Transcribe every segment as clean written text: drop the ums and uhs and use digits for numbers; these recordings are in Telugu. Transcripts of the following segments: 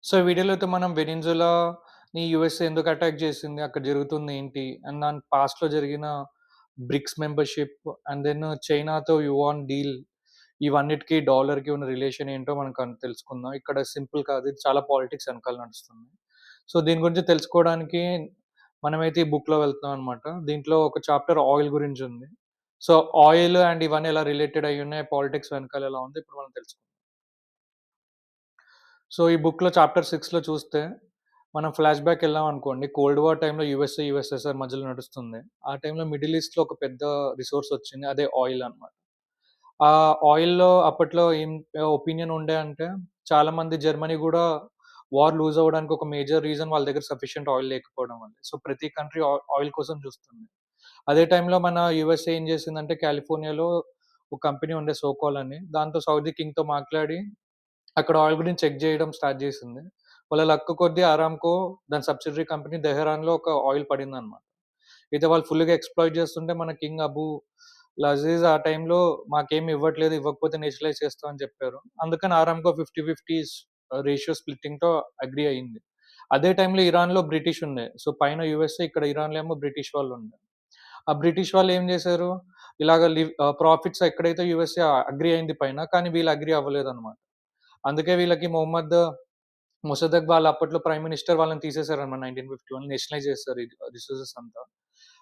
సో, ఈ వీడియోలో అయితే మనం వెనిన్జులాని యూఎస్ఏ ఎందుకు అటాక్ చేసింది? అక్కడ జరుగుతుందేంటి? అండ్ దాని పాస్ట్‌లో జరిగిన బ్రిక్స్ మెంబర్‌షిప్ అండ్ దెన్ చైనాతో యువాన్ డీల్ ఇవన్నిటికి డాలర్‌కి ఉన్న రిలేషన్ ఏంటో మనం తెలుసుకుందాం. ఇక్కడ సింపుల్ కాదు. ఇది చాలా పాలిటిక్స్ వెనకాల నడుస్తుంది. సో, దీని గురించి తెలుసుకోవడానికి మనమైతే ఈ బుక్‌లో వెళ్తున్నాం అనమాట. దీంట్లో ఒక చాప్టర్ ఆయిల్ గురించుంది. సో, ఆయిల్ అండ్ ఇవన్నీ ఎలా రిలేటెడ్ అయ్యున్నాయి, పాలిటిక్స్ వెనకాల ఎలా ఉంది ఇప్పుడు మనం తెలుసుకుందాం. సో, ఈ బుక్‌లో చాప్టర్ 6లో చూస్తే, మనం ఫ్లాష్ బ్యాక్ ఎళ్ళామనుకోండి. కోల్డ్ వార్ టైమ్‌లో యూఎస్ఏ, యూఎస్ఎస్ఆర్ మధ్యలో నడుస్తుంది. ఆ టైమ్‌లో మిడిల్ ఈస్ట్‌లో ఒక పెద్ద రిసోర్స్ వచ్చింది. అదే ఆయిల్ అన్నమాట. ఆ ఆయిల్‌లో అప్పట్లో ఏం ఒపీనియన్ ఉండే అంటే, చాలామంది జర్మనీ గూడా వార్ లూజ్ అవ్వడానికి ఒక మేజర్ రీజన్ వాళ్ళ దగ్గర సఫిషియెంట్ ఆయిల్ లేకపోవడం వల్లే. సో, ప్రతి కంట్రీ ఆయిల్ కోసం చూస్తుంది. అదే టైమ్‌లో మన యూఎస్ఏ ఏం చేసిందంటే, కాలిఫోర్నియాలో ఒక కంపెనీ ఉండే సోకాల్ అని. దాంతో సౌదీ కింగ్‌తో మాట్లాడి అక్కడ ఆయిల్ గురించి చెక్ జేయడం స్టార్ట్ జేసింది. వాళ్ళ లక్ కొద్దీ అరామ్‌కో దాని సబ్సిడరీ కంపెనీ దెహరాన్‌లో ఒక ఆయిల్ పడిందనమాట. అయితే వాళ్ళు ఫుల్‌గా ఎక్స్‌ప్లాయిట్ చేస్తుంటే మన కింగ్ అబూ లజీజ్ ఆ టైంలో మాకేమి ఇవ్వట్లేదు, ఇవ్వకపోతే నేషనలైజ్ చేస్తాం అని చెప్పారు. అందుకని అరామ్‌కో 50-50 రేషియో స్ప్లిట్టింగ్‌తో అగ్రీ అయింది. అదే టైంలో ఇరాన్‌లో బ్రిటిష్ ఉండే. సో, పైన యూఎస్ఏ ఇక్కడ ఇరాన్‌లో ఏమో బ్రిటిష్ వాళ్ళుండే. ఆ బ్రిటిష్ వాళ్ళు ఏం జేశారు, ఇలాగ ప్రాఫిట్స్ ఎక్కడైతే యూఎస్ఏ అగ్రీ అయింది పైన, కానీ వీళ్ళు అగ్రీ అవ్వలేదనమాట. అందుకే వీళ్ళకి మొసదక్ వాళ్ళు అప్పట్లో ప్రైమ్ మినిస్టర్ వాళ్ళని తీసేసారన్నమాట 1951 నేషనలైజ్ చేసేసారు ఈ రిసోర్సెస్ అంతా.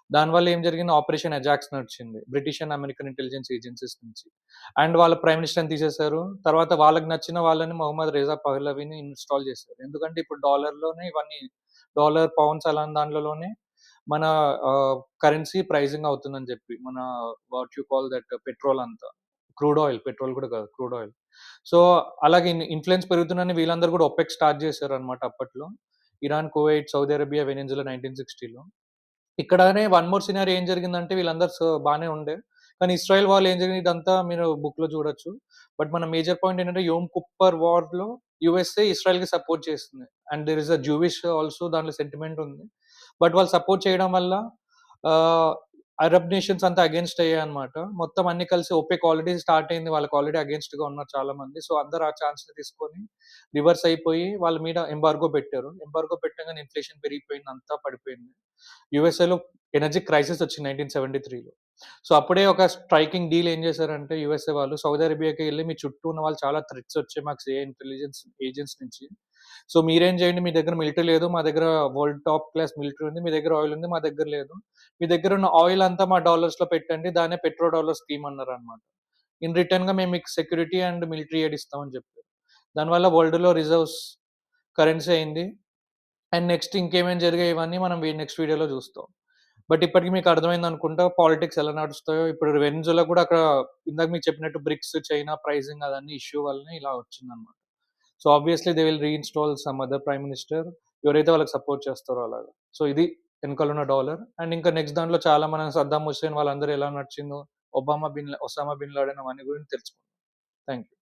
దానివల్ల ఏం జరిగింది ఆపరేషన్ అజాక్స్ నడిచింది. British and American intelligence agencies నుంచి. అండ్ వాళ్ళ ప్రైమ్ మినిస్టర్‌ని తీసేసారు. తర్వాత వాళ్ళకి నచ్చిన వాళ్ళని మొహమ్మద్ రేజా పహ్లవీని ఇన్‌స్టాల్ చేశారు. ఎందుకంటే ఇప్పుడు డాలర్‌లోనే ఇవన్నీ డాలర్, పౌండ్స్ అలాంటి దాంట్లలోనే మన కరెన్సీ ప్రైజింగ్ అవుతుందని చెప్పి. మన what you call that petrol అంతా. క్రూడ్ ఆయిల్, పెట్రోల్ కూడా కాదు. Crude oil. సో, అలాగే ఇన్‌ఫ్లూయెన్స్ పెరుగుతుందని వీళ్ళందరూ గూడా ఒపెక్ స్టార్ట్ జేశారనమాట అప్పట్లో. Iran, Kuwait, Saudi Arabia, Venezuela 1960లో. ఇక్కడనే వన్ మోర్ సినారియో ఏం జరిగిందంటే వీళ్ళందరూ బానే ఉండే. కానీ ఇస్రాయెల్ వాళ్ళు ఏం జరిగింది ఇదంతా మీరు బుక్‌లో చూడొచ్చు. బట్ మన మేజర్ పాయింట్ ఏంటంటే యోమ్ కుప్పర్ వార్‌లో యూఎస్ఏ ఇస్రాయెల్‌కి సపోర్ట్ చేస్తుంది. And there is a Jewish also దాంట్లో సెంటిమెంట్ ఉంది. బట్ వాళ్ళు సపోర్ట్ చేయడం వల్ల ఆహ్, అరబ్ నేషన్స్ అంతా అగెయిన్స్ట్ అయ్యాయన్నమాట. మొత్తం అన్ని కలిసి ఒపెక్ ఆల్రెడీ స్టార్ట్ అయింది. వాళ్ళకి ఆల్రెడీ అగెయిన్స్ట్‌గా ఉన్నారు చాలా మంది. సో, అందరూ ఆ ఛాన్స్‌ని తీసుకొని రివర్స్ అయిపోయి వాళ్ళ మీద ఎంబార్గో పెట్టారు. ఎంబార్గో పెట్టంగానే ఇన్‌ఫ్లేషన్ పెరిగిపోయింది. అంతా పడిపోయింది. యూఎస్ఏలో ఎనర్జీ క్రైసిస్ వచ్చింది 1973లో. సో, అప్పుడే ఒక స్ట్రైకింగ్ డీల్ ఏం చేశారంటే యూఎస్ఏ వాళ్ళు సౌదీ అరేబియాకి ఎళ్లి మీ చుట్టూ ఉన్న వాళ్ళు చాలా థ్రెట్స్ వచ్చాయి మాకు సిఐఏ ఇంటెలిజెన్స్ ఏజెంట్స్ నుంచి. సో, మీరేం చేయండి మీ దగ్గర మిలిటరీ లేదు. మా దగ్గర వరల్డ్ టాప్ క్లాస్ మిలిటరీ ఉంది. మీ దగ్గర ఆయిల్ ఉంది. మా దగ్గర లేదు. మీ దగ్గర ఉన్న ఆయిల్ అంతా మా డాలర్స్‌లో పెట్టండి. దాన్నే పెట్రో డాలర్ స్కీమ్ అన్నారన్నమాట. ఇన్ రిటర్న్‌గా మేము మీకు సెక్యూరిటీ అండ్ మిలిటరీ ఎయిడ్ ఇస్తామని చెప్పారు. దానివల్ల వరల్డ్‌లో రిజర్వ్స్ కరెన్సీ అయింది. అండ్ నెక్స్ట్ ఇంకేమేం జరిగాయి ఇవన్నీ మనం నెక్స్ట్ వీడియోలో చూస్తాం. బట్ ఇప్పటికి మీకు అర్థమైందనుకుంటా పాలిటిక్స్ ఎలా నడుస్తాయో. ఇప్పుడు వెనిజులా కూడా అక్కడ ఇందాక మీకు చెప్పినట్టు బ్రిక్స్, చైనా ప్రైజింగ్ అదన్నీ ఇష్యూ వల్లనే ఇలా వచ్చిందన్నమాట. So, obviously they will reinstall some other prime minister ఎవరైతే వాళ్ళకి సపోర్ట్ చేస్తారో అలాగా. సో, ఇది వెనకాలున్న డాలర్. అండ్ ఇంకా నెక్స్ట్ దాంట్లో చాలా మన సద్దాం హుస్సేన్ వాళ్ళందరూ ఎలా నడిచిందో, ఒసామా బిన్ లాడెన్ అవన్నీ గురించి తెలుసుకుందాం. Thank you.